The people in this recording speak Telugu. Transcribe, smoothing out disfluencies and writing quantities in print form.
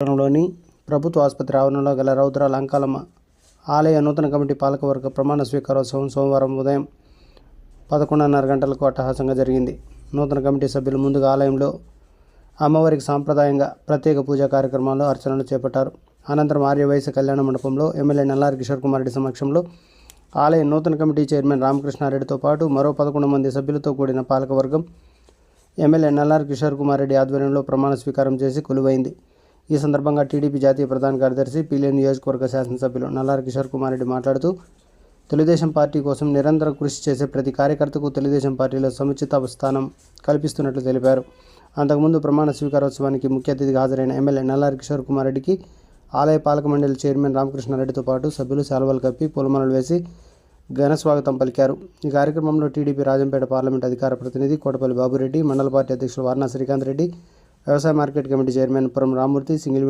లోని ప్రభుత్వ ఆసుపత్రి ఆవరణలో గల రౌద్రాల అంకాలమ్మ ఆలయ నూతన కమిటీ పాలకవర్గ ప్రమాణ స్వీకారోత్సవం సోమవారం ఉదయం 11:30 గంటలకు అట్టహాసంగా జరిగింది. నూతన కమిటీ సభ్యులు ముందుగా ఆలయంలో అమ్మవారికి సాంప్రదాయంగా ప్రత్యేక పూజా కార్యక్రమాలు, అర్చనలు చేపట్టారు. అనంతరం ఆర్యవైశ్య కళ్యాణ మండపంలో ఎమ్మెల్యే నల్లారి కిషోర్ కుమార్ రెడ్డి సమక్షంలో ఆలయ నూతన కమిటీ చైర్మన్ రామకృష్ణారెడ్డితో పాటు మరో 11 మంది సభ్యులతో కూడిన పాలకవర్గం ఎమ్మెల్యే నల్లారి కిషోర్ కుమార్ రెడ్డి ఆధ్వర్యంలో ప్రమాణ స్వీకారం చేసి కొలువైంది. ఈ సందర్భంగా టీడీపీ జాతీయ ప్రధాన కార్యదర్శి, పీలేరు నియోజకవర్గ శాసనసభ్యులు నల్లారి కిషోర్ కుమార్ రెడ్డి మాట్లాడుతూ, తెలుగుదేశం పార్టీ కోసం నిరంతరం కృషి చేసే ప్రతి కార్యకర్తకు తెలుగుదేశం పార్టీలో సముచిత స్థానం కల్పిస్తున్నట్లు తెలిపారు. అంతకుముందు ప్రమాణ స్వీకారోత్సవానికి ముఖ్య అతిథిగా హాజరైన ఎమ్మెల్యే నల్లారి కిషోర్ కుమార్ రెడ్డికి ఆలయ పాలక మండలి చైర్మన్ రామకృష్ణారెడ్డితో పాటు సభ్యులు శాలువాలు కప్పి పూలమాలలు వేసి ఘన స్వాగతం పలికారు. ఈ కార్యక్రమంలో టీడీపీ రాజంపేట పార్లమెంట్ అధికార ప్రతినిధి కోటపల్లి బాబురెడ్డి, మండల పార్టీ అధ్యక్షులు వారణా శ్రీకాంత్ రెడ్డి, వ్యవసాయ మార్కెట్ కమిటీ చైర్మన్ పురం రామ్మూర్తి, సింగిల్